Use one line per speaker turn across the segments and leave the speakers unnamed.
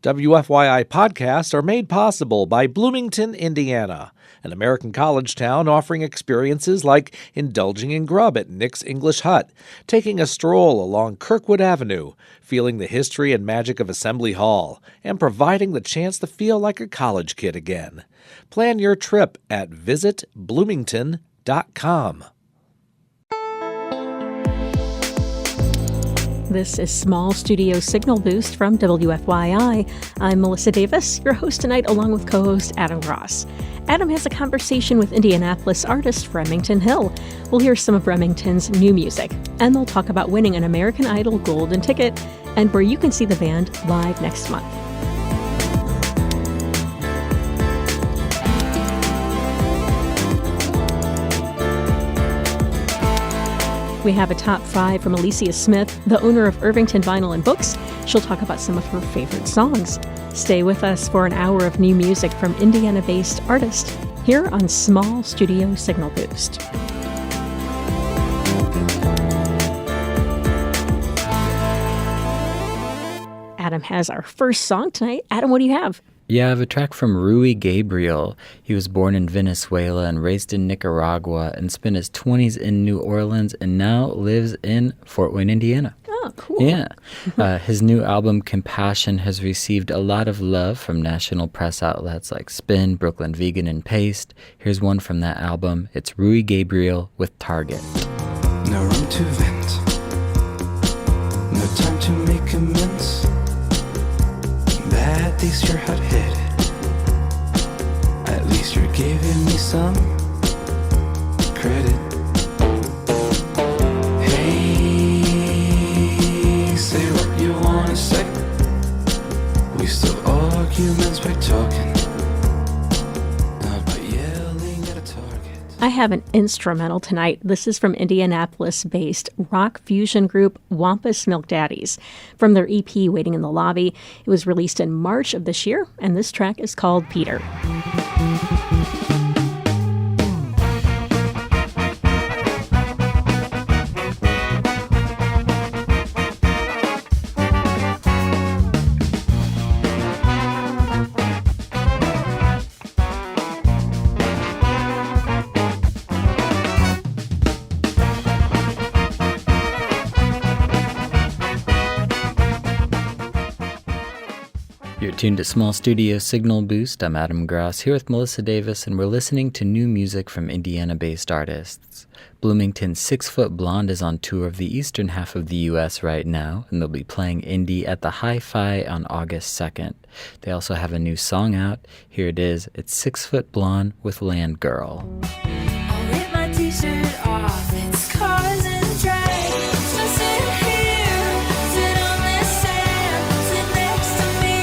WFYI podcasts are made possible by Bloomington, Indiana, an American college town offering experiences like indulging in grub at Nick's English Hut, taking a stroll along Kirkwood Avenue, feeling the history and magic of Assembly Hall, and providing the chance to feel like a college kid again. Plan your trip at visitbloomington.com.
This is Small Studio Signal Boost from WFYI. I'm Melissa Davis, your host tonight, along with co-host Adam Gross. Adam has a conversation with Indianapolis artist Remington Hill. We'll hear some of Remington's new music, and they'll talk about winning an American Idol Golden Ticket and where you can see the band live next month. We have a top 5 from Alicia Smith, the owner of Irvington Vinyl and Books. She'll talk about some of her favorite songs. Stay with us for an hour of new music from Indiana-based artists here on Small Studio Signal Boost. Adam has our first song tonight. Adam, what do you have?
Yeah, I have a track from Rui Gabriel. He was born in Venezuela and raised in Nicaragua and spent his 20s in New Orleans and now lives in Fort Wayne, Indiana.
Oh, cool.
Yeah. His new album, Compassion, has received a lot of love from national press outlets like Spin, Brooklyn Vegan, and Paste. Here's one from that album. It's Rui Gabriel with Target.
No room to vent. No time to make amends. At least you're hot-headed. At least you're giving me some credit. Hey, say what you wanna say. We still arguments by talking, not by yelling at a target.
I have an instrumental tonight. This is from Indianapolis-based rock fusion group Wampus Milk Daddies. From their EP, Waiting in the Lobby. It was released in March of this year, and this track is called Peter.
You're tuned to Small Studio Signal Boost. I'm Adam Gross here with Melissa Davis, and we're listening to new music from Indiana-based artists. Bloomington's 6 Foot Blonde is on tour of the eastern half of the U.S. right now, and they'll be playing Indy at the Hi-Fi on August 2nd. They also have a new song out. Here it is. It's 6 Foot Blonde with Land Girl.
I'll rip my t-shirt off. It's cars and drives. Just sit here, sit on this sand, sit next to me,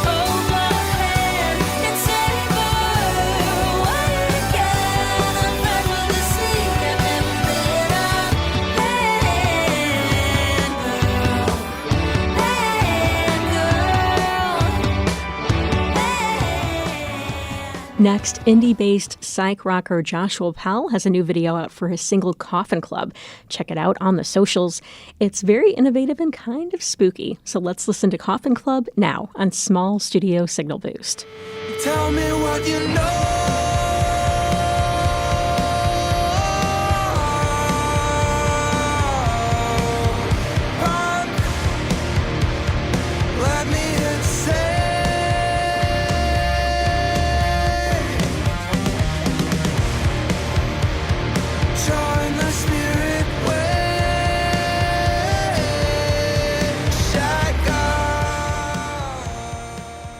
hold my hand, and savor what you can. I'm back with the sea, I've never been a land girl.
Next, indie-based psych rocker Joshua Powell has a new video out for his single Coffin Club. Check it out on the socials. It's very innovative and kind of spooky. So let's listen to Coffin Club now on Small Studio Signal Boost.
Tell me what you know. Let me say, join the spirit way. Shaka.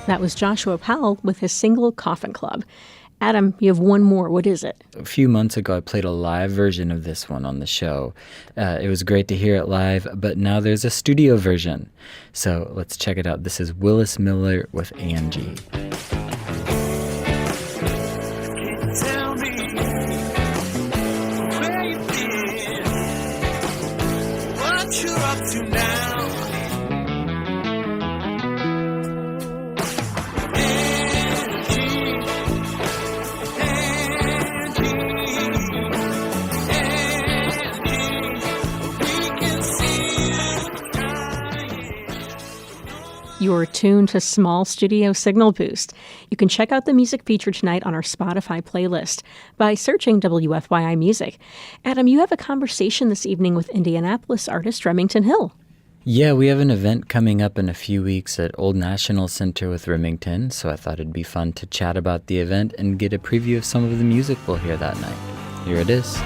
That was Joshua Powell with his single Coffin Club. Adam, you have one more. What is it?
A few months ago, I played a live version of this one on the show. It was great to hear it live, but now there's a studio version. So let's check it out. This is Willis Miller with Angie.
Tell me where you've been, what you're up to now.
You're tuned to Small Studio Signal Boost. You can check out the music featured tonight on our Spotify playlist by searching WFYI Music. Adam, you have a conversation this evening with Indianapolis artist Remington Hill.
Yeah, we have an event coming up in a few weeks at Old National Center with Remington, so I thought it'd be fun to chat about the event and get a preview of some of the music we'll hear that night. Here it is.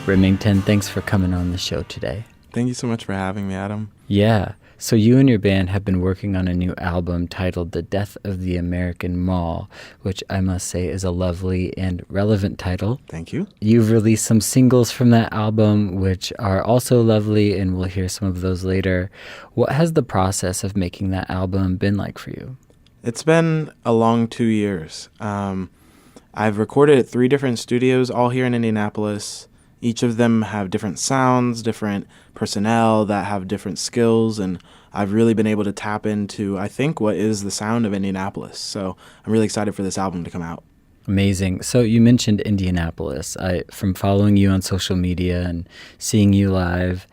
Remington, thanks for coming on the show today.
Thank you so much for having me, Adam.
Yeah, so you and your band have been working on a new album titled The Death of the American Mall, which I must say is a lovely and relevant title.
Thank you.
You've released some singles from that album, which are also lovely, and we'll hear some of those later. What has the process of making that album been like for you?
It's been a long 2 years. I've recorded at 3 different studios, all here in Indianapolis. Each of them have different sounds, different personnel that have different skills, and I've really been able to tap into, I think, what is the sound of Indianapolis. So I'm really excited for this album to come out.
Amazing. So you mentioned Indianapolis. From following you on social media and seeing you live,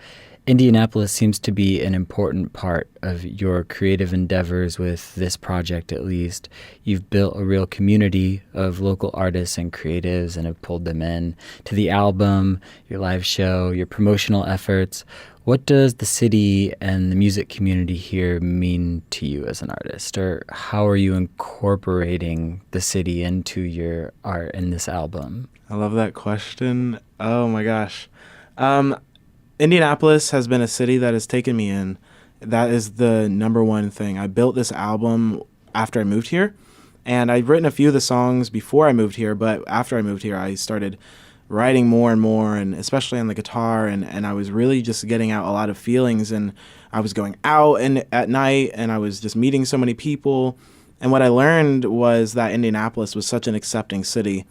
Indianapolis seems to be an important part of your creative endeavors with this project, at least. You've built a real community of local artists and creatives and have pulled them in to the album, your live show, your promotional efforts. What does the city and the music community here mean to you as an artist? Or how are you incorporating the city into your art in this album?
I love that question. Oh my gosh. Indianapolis has been a city that has taken me in. That is the number one thing. I built this album after I moved here, and I'd written a few of the songs before I moved here, but after I moved here, I started writing more and more, and especially on the guitar, and I was really just getting out a lot of feelings, and I was going out and at night, and I was just meeting so many people, and what I learned was that Indianapolis was such an accepting city.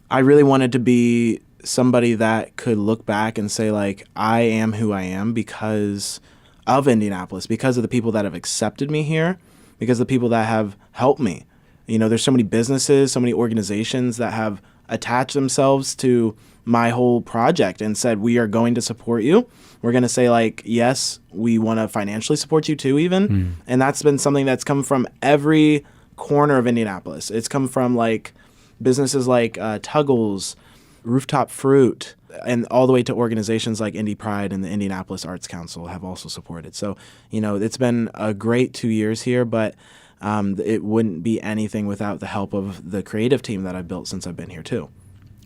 I really wanted to be somebody that could look back and say, like, I am who I am because of Indianapolis, because of the people that have accepted me here, because of the people that have helped me. You know, there's so many businesses, so many organizations that have attached themselves to my whole project and said, we are going to support you. We're going to say, like, yes, we want to financially support you too, even. And that's been something that's come from every corner of Indianapolis. It's come from, like, businesses like Tuggles, Rooftop Fruit, and all the way to organizations like Indy Pride and the Indianapolis Arts Council have also supported. So, you know, it's been a great 2 years here, but it wouldn't be anything without the help of the creative team that I've built since I've been here too.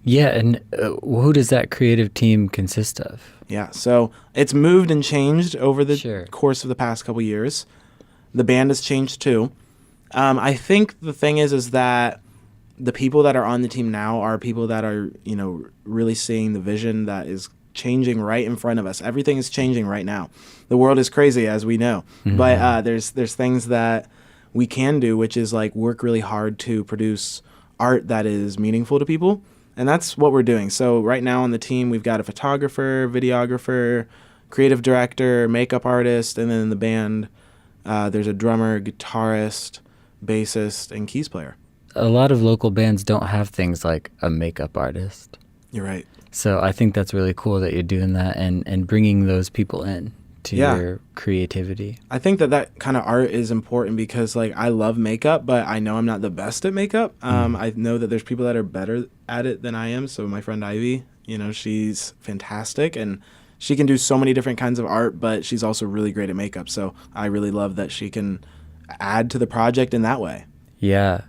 Yeah, and who does that creative team consist of?
Yeah, so it's moved and changed over the
Sure.
course of the past couple years. The band has changed too. I think the thing is that the people that are on the team now are people that are, you know, really seeing the vision that is changing right in front of us. Everything is changing right now. The world is crazy, as we know. But there's things that we can do, which is like work really hard to produce art that is meaningful to people. And that's what we're doing. So right now on the team, we've got a photographer, videographer, creative director, makeup artist, and then in the band, there's a drummer, guitarist, bassist, and keys player.
A lot of local bands don't have things like a makeup artist.
You're right.
So I think that's really cool that you're doing that and bringing those people in to your creativity.
I think that kind of art is important because, like, I love makeup, but I know I'm not the best at makeup. I know that there's people that are better at it than I am. So my friend Ivy, you know, she's fantastic and she can do so many different kinds of art, but she's also really great at makeup. So I really love that she can add to the project in that way.
Yeah.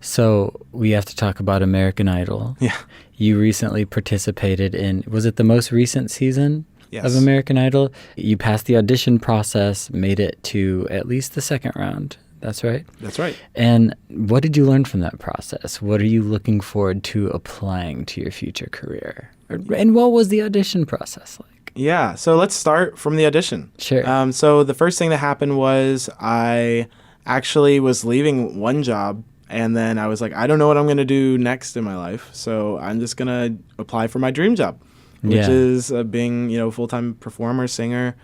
So we have to talk about American Idol.
Yeah.
You recently participated in, was it the most recent season
Yes.
of American Idol? You passed the audition process, made it to at least the second round. That's right?
That's right.
And what did you learn from that process? What are you looking forward to applying to your future career? And what was the audition process like?
Yeah. So let's start from the audition.
Sure.
So the first thing that happened was I actually was leaving one job. And then I was like, I don't know what I'm going to do next in my life. So I'm just going to apply for my dream job, which is being, you know, a full-time performer, singer,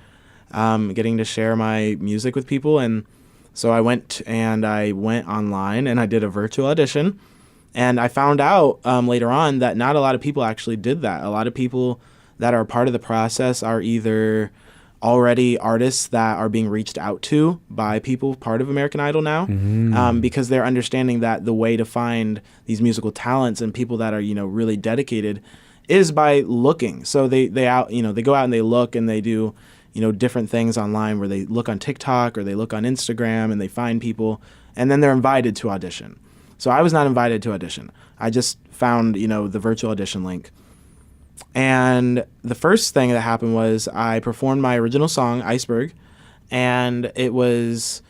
getting to share my music with people. And so I went online and I did a virtual audition. And I found out later on that not a lot of people actually did that. A lot of people that are part of the process are either already artists that are being reached out to by people part of American Idol now, because they're understanding that the way to find these musical talents and people that are, really dedicated is by looking. So they go out and they look and they do, different things online where they look on TikTok or they look on Instagram and they find people and then they're invited to audition. So I was not invited to audition. I just found, the virtual audition link. And the first thing that happened was I performed my original song, Iceberg, and it was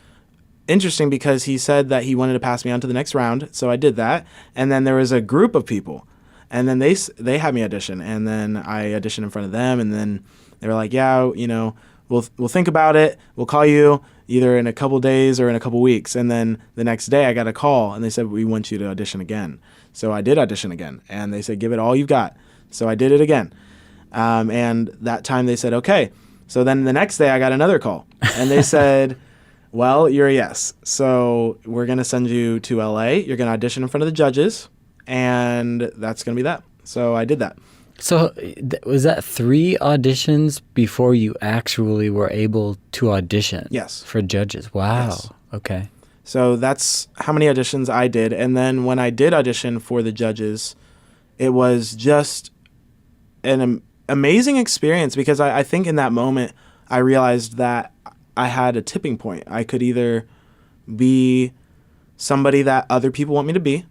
interesting because he said that he wanted to pass me on to the next round, so I did that. And then there was a group of people, and then they had me audition, and then I auditioned in front of them, and then they were like, yeah, we'll think about it. We'll call you either in a couple days or in a couple weeks. And then the next day I got a call, and they said, we want you to audition again. So I did audition again, and they said, give it all you've got. So I did it again. And that time they said, okay. So then the next day I got another call and they said, well, you're a yes. So we're going to send you to LA. You're going to audition in front of the judges and that's going to be that. So I did that.
So was that 3 auditions before you actually were able to audition?
Yes.
For judges? Wow.
Yes.
Okay.
So that's how many auditions I did. And then when I did audition for the judges, it was just an amazing experience because I think in that moment I realized that I had a tipping point. I could either be somebody that other people want me to be,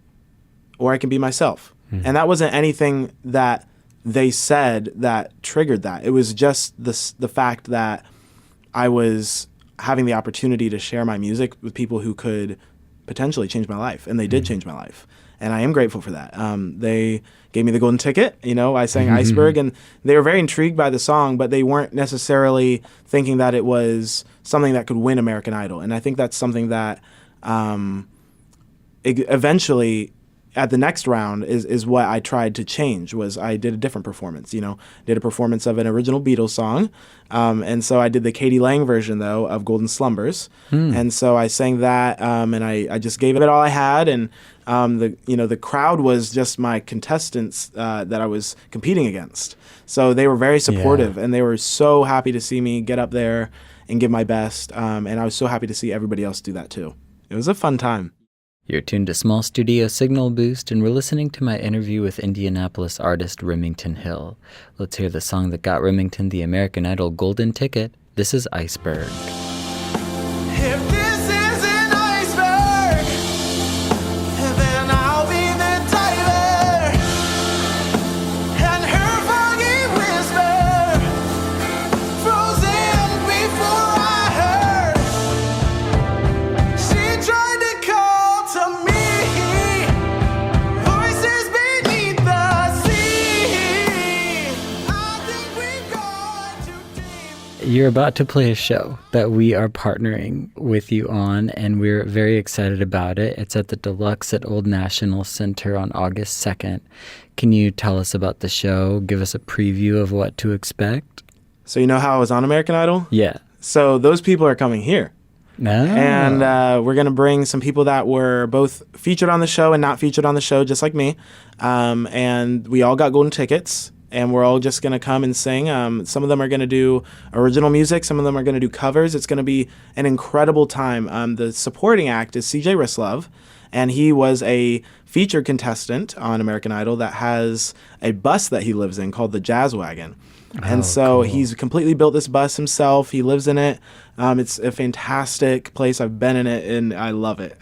or I can be myself. And that wasn't anything that they said that triggered that. It was just the fact that I was having the opportunity to share my music with people who could potentially change my life, and they did change my life. And I am grateful for that. They gave me the golden ticket. I sang Iceberg, and they were very intrigued by the song, but they weren't necessarily thinking that it was something that could win American Idol. And I think that's something that eventually at the next round is what I tried to change. Was I did a different performance, did a performance of an original Beatles song. And so I did the Katie Lang version, though, of Golden Slumbers. And so I sang that, and I just gave it all I had. And the crowd was just my contestants that I was competing against. So they were very supportive, and they were so happy to see me get up there and give my best. And I was so happy to see everybody else do that, too. It was a fun time.
You're tuned to Small Studio Signal Boost, and we're listening to my interview with Indianapolis artist Remington Hill. Let's hear the song that got Remington the American Idol golden ticket. This is Iceberg.
If this is an iceberg, then I'll be the diver, and her foggy whisper, frozen before I heard. She tried to call to me, voices beneath the sea. I think we've gone too deep.
You're about to play a show that we are partnering with you on, and we're very excited about it. It's at the Deluxe at Old National Center on August 2nd. Can you tell us about the show? Give us a preview of what to expect?
So you know how I was on American Idol?
Yeah.
So those people are coming here.
No.
And we're going to bring some people that were both featured on the show and not featured on the show, just like me. And we all got golden tickets, and we're all just going to come and sing. Some of them are going to do original music. Some of them are going to do covers. It's going to be an incredible time. The supporting act is CJ Rislove, and he was a featured contestant on American Idol that has a bus that he lives in called the Jazz Wagon. And so he's completely built this bus himself. He lives in it. It's a fantastic place. I've been in it, and I love it.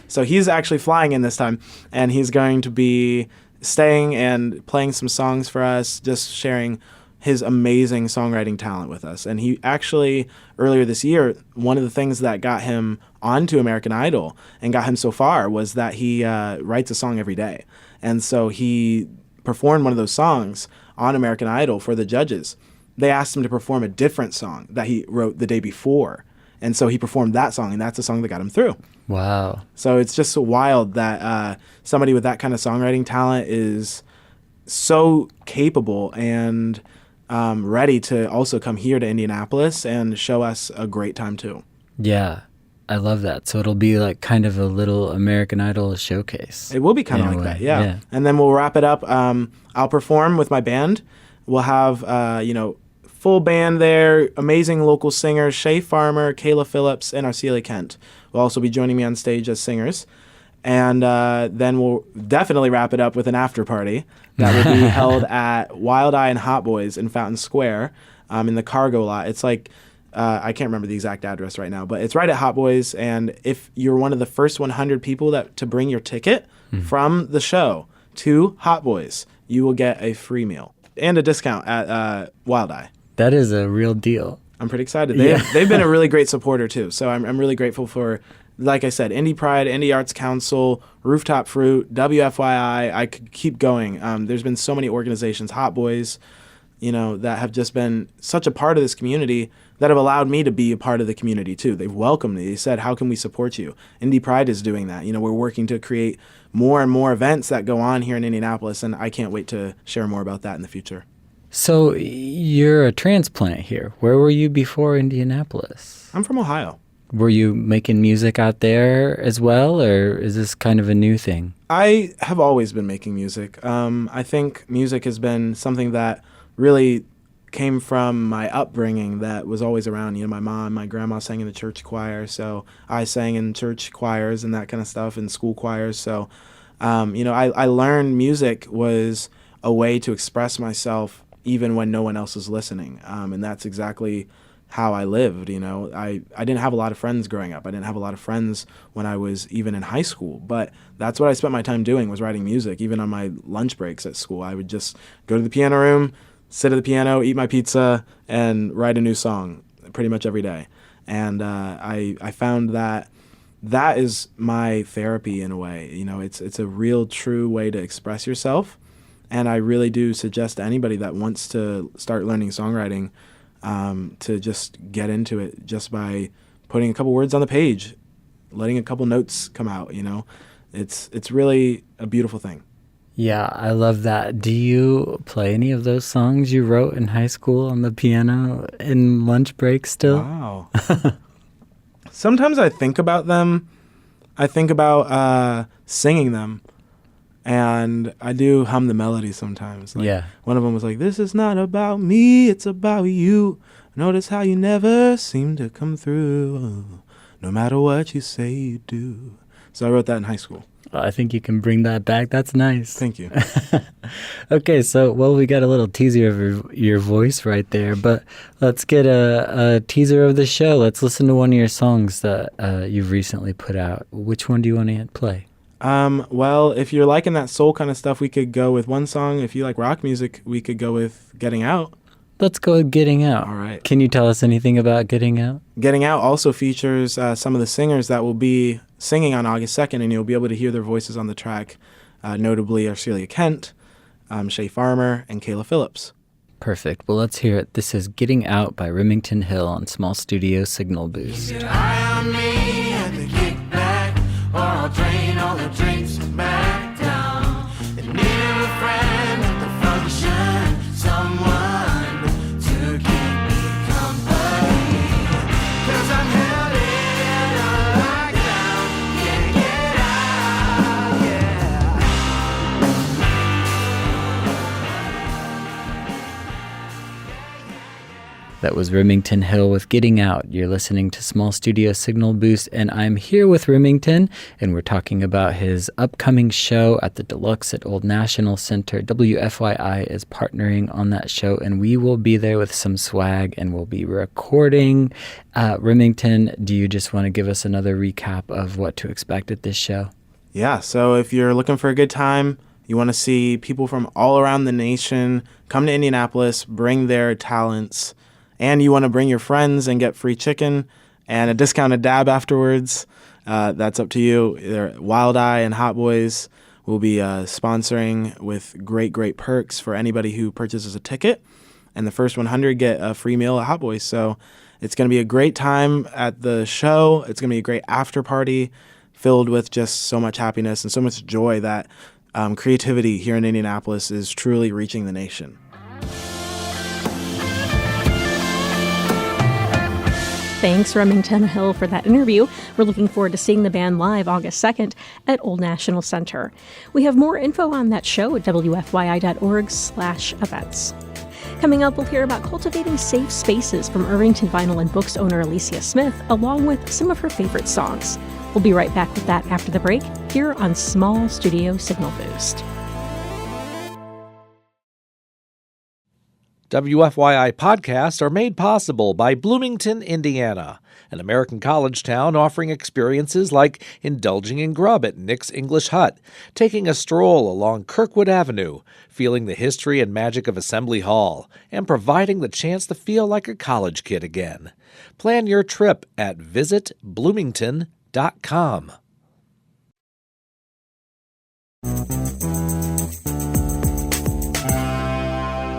So he's actually flying in this time, and he's going to be staying and playing some songs for us, just sharing his amazing songwriting talent with us. And he actually, earlier this year, one of the things that got him onto American Idol and got him so far was that he writes a song every day. And so he performed one of those songs on American Idol for the judges. They asked him to perform a different song that he wrote the day before. And so he performed that song, and that's the song that got him through.
Wow.
So it's just so wild that somebody with that kind of songwriting talent is so capable and ready to also come here to Indianapolis and show us a great time too.
Yeah. I love that. So it'll be like kind of a little American Idol showcase.
It will be kind of
in a
like
way.
that, yeah. And then we'll wrap it up. I'll perform with my band, We'll have, full band there, amazing local singers, Shay Farmer, Kayla Phillips, and Arcelia Kent will also be joining me on stage as singers. And then we'll definitely wrap it up with an after party that will be held at Wild Eye and Hot Boys in Fountain Square in the cargo lot. It's like, I can't remember the exact address right now, but it's right at Hot Boys. And if you're one of the first 100 people to bring your ticket from the show to Hot Boys, you will get a free meal and a discount at Wild Eye.
That is a real deal.
I'm pretty excited. They've been a really great supporter too. So I'm really grateful for, like I said, Indy Pride, Indy Arts Council, Rooftop Fruit, WFYI. I could keep going. There's been so many organizations, Hot Boys, that have just been such a part of this community that have allowed me to be a part of the community too. They've welcomed me. They said, how can we support you? Indy Pride is doing that. We're working to create more and more events that go on here in Indianapolis, and I can't wait to share more about that in the future.
So you're a transplant here. Where were you before Indianapolis?
I'm from Ohio.
Were you making music out there as well, or is this kind of a new thing?
I have always been making music. I think music has been something that really came from my upbringing that was always around. My mom, my grandma sang in the church choir, so I sang in church choirs and that kind of stuff, and school choirs. So, I learned music was a way to express myself even when no one else is listening. And that's exactly how I lived. I didn't have a lot of friends growing up. I didn't have a lot of friends when I was even in high school, but that's what I spent my time doing, was writing music. Even on my lunch breaks at school, I would just go to the piano room, sit at the piano, eat my pizza, and write a new song pretty much every day. And I found that is my therapy in a way. It's a real, true way to express yourself. And I really do suggest to anybody that wants to start learning songwriting to just get into it just by putting a couple words on the page, letting a couple notes come out. It's really a beautiful thing.
Yeah, I love that. Do you play any of those songs you wrote in high school on the piano in lunch break still?
Wow. Sometimes I think about them. I think about singing them. And I do hum the melody sometimes.
Yeah.
One of them was like, "This is not about me, it's about you. Notice how you never seem to come through, no matter what you say you do." So I wrote that in high school.
I think you can bring that back. That's nice.
Thank you.
Okay, so, we got a little teaser of your voice right there, but let's get a teaser of the show. Let's listen to one of your songs that you've recently put out. Which one do you want to play?
Well, if you're liking that soul kind of stuff, we could go with one song. If you like rock music, we could go with Getting Out.
Let's go with Getting Out.
All right.
Can you tell us anything about Getting Out?
Getting Out also features some of the singers that will be singing on August 2nd, and you'll be able to hear their voices on the track, notably Arcelia Kent, Shay Farmer, and Kayla Phillips.
Perfect. Well, let's hear it. This is Getting Out by Remington Hill on Small Studio Signal Boost.
Eye on me at the kickback, or I'll drain all the drinks back down. In need of a friend at the function, someone to keep me company. 'Cause I'm held in a lockdown, can't get out, yeah.
That was Remington Hill with Getting Out. You're listening to Small Studio Signal Boost, and I'm here with Remington, and we're talking about his upcoming show at the Deluxe at Old National Center. WFYI is partnering on that show, and we will be there with some swag, and we'll be recording. Remington, do you just want to give us another recap of what to expect at this show?
Yeah, so if you're looking for a good time, you want to see people from all around the nation come to Indianapolis, bring their talents, and you want to bring your friends and get free chicken and a discounted dab afterwards, that's up to you. Wild Eye and Hot Boys will be sponsoring with great perks for anybody who purchases a ticket. And the first 100 get a free meal at Hot Boys. So it's going to be a great time at the show. It's going to be a great after party filled with just so much happiness and so much joy that creativity here in Indianapolis is truly reaching the nation.
Thanks, Remington Hill, for that interview. We're looking forward to seeing the band live August 2nd at Old National Center. We have more info on that show at wfyi.org/events. Coming up, we'll hear about cultivating safe spaces from Irvington Vinyl and Books owner Alicia Smith, along with some of her favorite songs. We'll be right back with that after the break, here on Small Studio Signal Boost.
WFYI podcasts are made possible by Bloomington, Indiana, an American college town offering experiences like indulging in grub at Nick's English Hut, taking a stroll along Kirkwood Avenue, feeling the history and magic of Assembly Hall, and providing the chance to feel like a college kid again. Plan your trip at visitbloomington.com.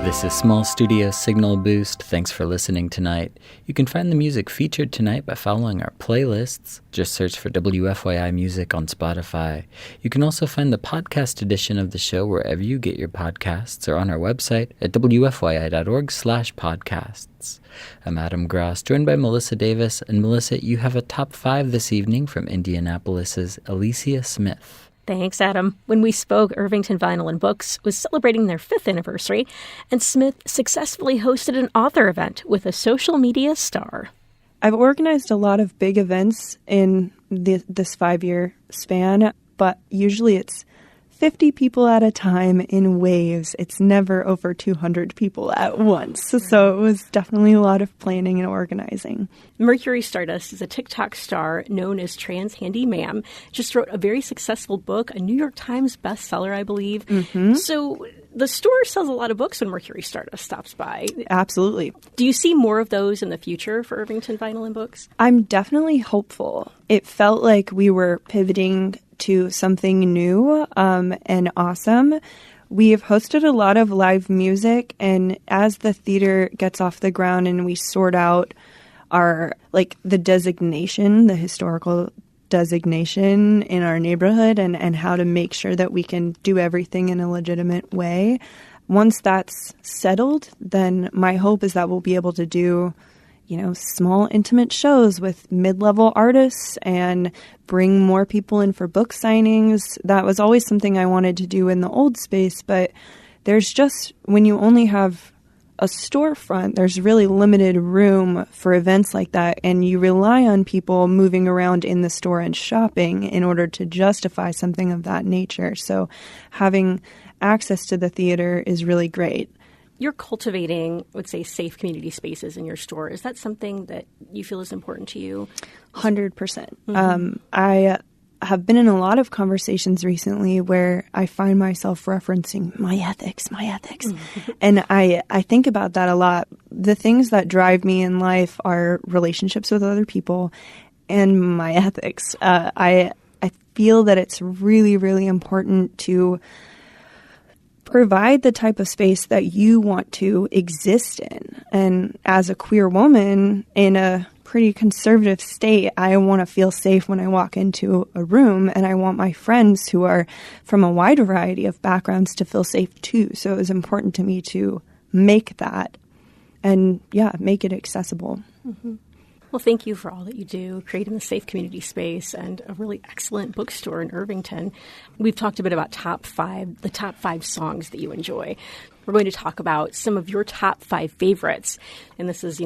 This is Small Studio Signal Boost. Thanks for listening tonight. You can find the music featured tonight by following our playlists. Just search for WFYI Music on Spotify. You can also find the podcast edition of the show wherever you get your podcasts or on our website at wfyi.org/podcasts. I'm Adam Gross, joined by Melissa Davis. And Melissa, you have a top 5 this evening from Indianapolis's Alicia Smith.
Thanks, Adam. When we spoke, Irvington Vinyl and Books was celebrating their 5th anniversary, and Smith successfully hosted an author event with a social media star.
I've organized a lot of big events in this 5-year span, but usually it's 50 people at a time in waves. It's never over 200 people at once. So it was definitely a lot of planning and organizing.
Mercury Stardust is a TikTok star known as Trans Handy Ma'am. Just wrote a very successful book, a New York Times bestseller, I believe. Mm-hmm. So the store sells a lot of books when Mercury Stardust stops by.
Absolutely.
Do you see more of those in the future for Irvington Vinyl and Books?
I'm definitely hopeful. It felt like we were pivoting to something new and awesome. We've hosted a lot of live music, and as the theater gets off the ground and we sort out our, the designation, the historical designation in our neighborhood and how to make sure that we can do everything in a legitimate way, once that's settled, then my hope is that we'll be able to do small, intimate shows with mid-level artists and bring more people in for book signings. That was always something I wanted to do in the old space, but there's just, when you only have a storefront, there's really limited room for events like that, and you rely on people moving around in the store and shopping in order to justify something of that nature. So having access to the theater is really great.
You're cultivating, I would say, safe community spaces in your store. Is that something that you feel is important to you?
100%. Mm-hmm. I have been in a lot of conversations recently where I find myself referencing my ethics. Mm-hmm. And I think about that a lot. The things that drive me in life are relationships with other people and my ethics. I feel that it's really, really important to provide the type of space that you want to exist in. And as a queer woman in a pretty conservative state, I want to feel safe when I walk into a room, and I want my friends who are from a wide variety of backgrounds to feel safe too. So it was important to me to make that and, make it accessible.
Mm-hmm. Well, thank you for all that you do, creating a safe community space and a really excellent bookstore in Irvington. We've talked a bit about the top 5 songs that you enjoy. We're going to talk about some of your top 5 favorites. And this is,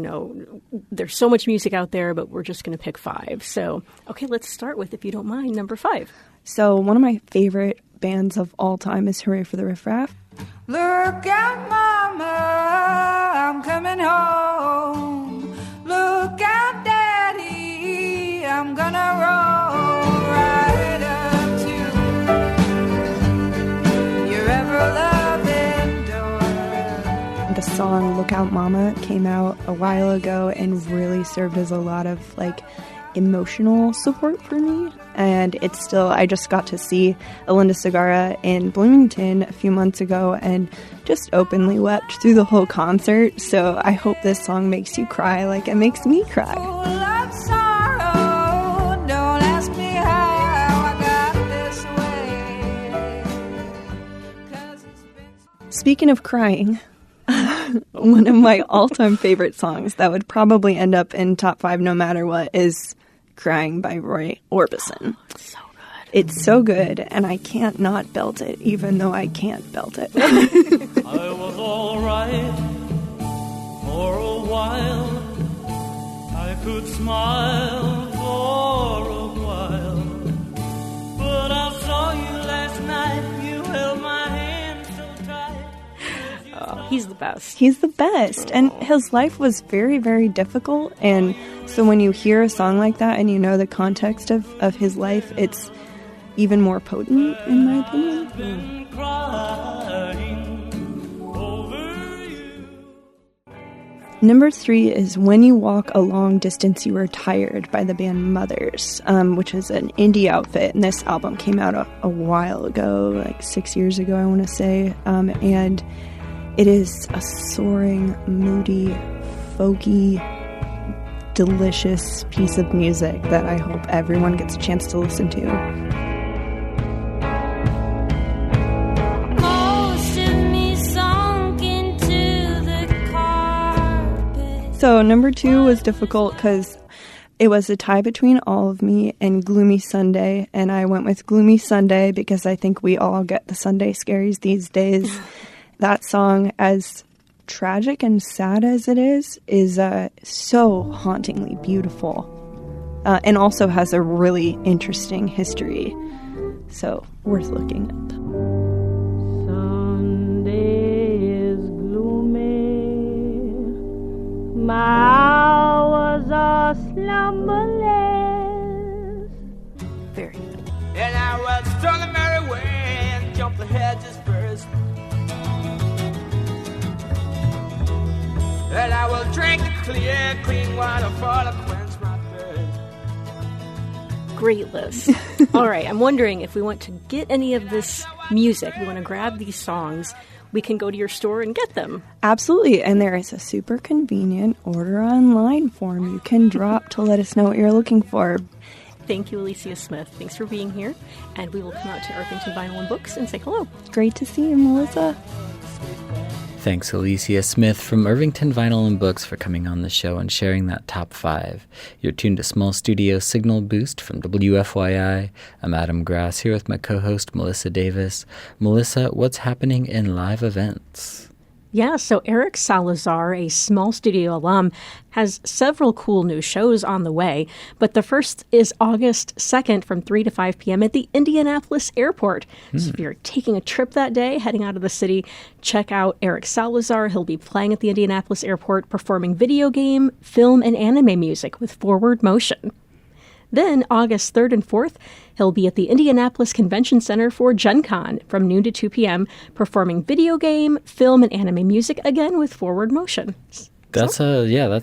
there's so much music out there, but we're just going to pick 5. So, okay, let's start with, if you don't mind, number 5.
So one of my favorite bands of all time is Hooray for the Riff Raff.
Look out, Mama, I'm coming home. Look out, Daddy, I'm gonna roll right up to your ever-loving door.
The song Look Out Mama came out a while ago and really served as a lot of emotional support for me. And it's still, I just got to see Alinda Segarra in Bloomington a few months ago and just openly wept through the whole concert. So I hope this song makes you cry like it makes me cry.
Full of sorrow, don't ask me how I got this way. 'Cause it's been...
Speaking of crying, one of my all-time favorite songs that would probably end up in top 5 no matter what is Crying by Roy Orbison.
Oh, it's so good.
It's so good, and I can't not belt it, even though I can't belt it.
I was all right For a while, I could smile for a while. But I saw you last night, you held my hand so tight.
Oh, he's the best.
He's the best. And his life was very, very difficult. And so when you hear a song like that and you know the context of his life, it's even more potent, in my opinion.
Been crying over you.
Number 3 is When You Walk a Long Distance You Are Tired by the band Mothers, which is an indie outfit. And this album came out a while ago, like 6 years ago, I want to say. And it is a soaring, moody, folky, delicious piece of music that I hope everyone gets a chance to listen to.
Most of me sunk into the carpet.
So number 2 was difficult because it was a tie between All of Me and Gloomy Sunday, and I went with Gloomy Sunday because I think we all get the Sunday scaries these days. That song, as tragic and sad as it is so hauntingly beautiful, and also has a really interesting history. So, worth looking at.
Sunday is gloomy, my hours are slumberless.
Very good.
And I was strung a merry way and jumped the hedges first. And I will drink the clear, clean water for to quench my thirst.
Great list. All right, I'm wondering if we want to get any of this music, we want to grab these songs, we can go to your store and get them.
Absolutely, and there is a super convenient order online form you can drop to let us know what you're looking for.
Thank you, Alicia Smith. Thanks for being here, and we will come out to Irvington Vinyl and Books and say hello.
Great to see you, Melissa.
Thanks, Alicia Smith from Irvington Vinyl and Books, for coming on the show and sharing that top 5. You're tuned to Small Studio Signal Boost from WFYI. I'm Adam Grass here with my co-host Melissa Davis. Melissa, what's happening in live events?
Yeah, so Eric Salazar, a Small Studio alum, has several cool new shows on the way, but the first is August 2nd from 3 to 5 p.m. at the Indianapolis Airport. So if you're taking a trip that day, heading out of the city, check out Eric Salazar. He'll be playing at the Indianapolis Airport, performing video game, film, and anime music with forward motion. Then, August 3rd and 4th, he'll be at the Indianapolis Convention Center for Gen Con from noon to 2 p.m., performing video game, film, and anime music, again with forward motion.
That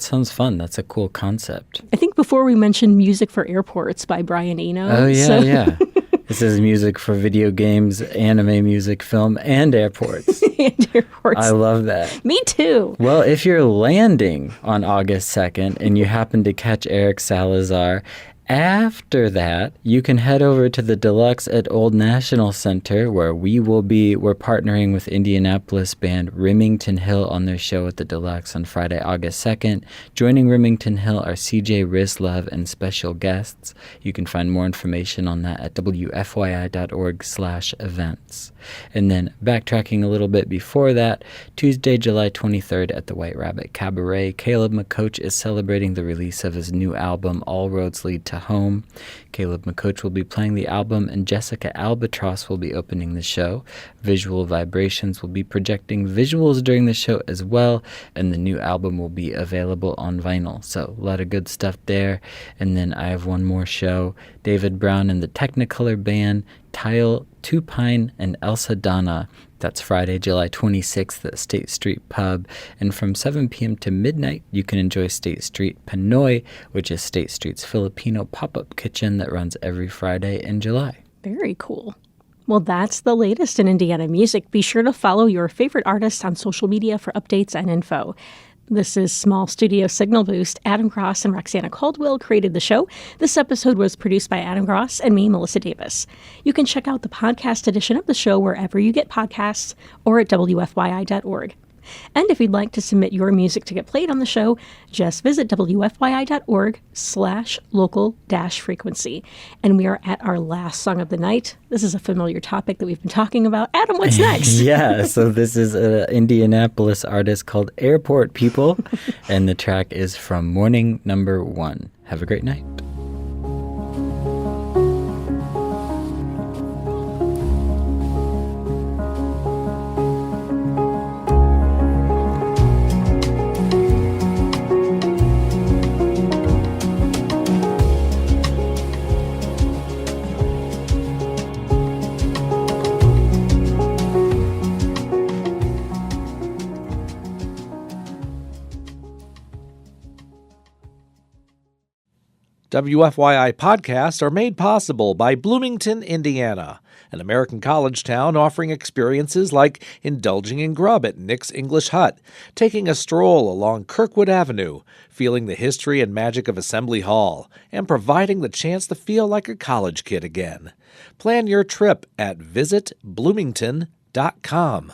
sounds fun. That's a cool concept.
I think before we mentioned Music for Airports by Brian Eno.
Oh, yeah, yeah. This is music for video games, anime music, film, and airports.
And airports.
I love that.
Me too.
Well, if you're landing on August 2nd and you happen to catch Eric Salazar, after that, you can head over to the Deluxe at Old National Center, where we're partnering with Indianapolis band Remington Hill on their show at the Deluxe on Friday, August 2nd. Joining Remington Hill are CJ Rislove and special guests. You can find more information on that at wfyi.org/events. And then backtracking a little bit before that, Tuesday, July 23rd at the White Rabbit Cabaret, Caleb McCoach is celebrating the release of his new album, All Roads Lead to Home. Caleb McCoach will be playing the album, and Jessica Albatross will be opening the show. Visual Vibrations will be projecting visuals during the show as well, and the new album will be available on vinyl. So a lot of good stuff there. And then I have one more show. David Brown and the Technicolor Band, Tile, Tupine, and Elsa Donna. That's Friday, July 26th at State Street Pub. And from 7 p.m. to midnight, you can enjoy State Street Pinoy, which is State Street's Filipino pop-up kitchen that runs every Friday in July.
Very cool. Well, that's the latest in Indiana music. Be sure to follow your favorite artists on social media for updates and info. This is Small Studio Signal Boost. Adam Gross and Roxana Caldwell created the show. This episode was produced by Adam Gross and me, Melissa Davis. You can check out the podcast edition of the show wherever you get podcasts or at WFYI.org. And if you'd like to submit your music to get played on the show, just visit wfyi.org/local-frequency. And we are at our last song of the night. This is a familiar topic that we've been talking about. Adam, what's next?
Yeah, so this is an Indianapolis artist called Airport People, and the track is from Morning Number 1. Have a great night.
WFYI podcasts are made possible by Bloomington, Indiana, an American college town offering experiences like indulging in grub at Nick's English Hut, taking a stroll along Kirkwood Avenue, feeling the history and magic of Assembly Hall, and providing the chance to feel like a college kid again. Plan your trip at visitbloomington.com.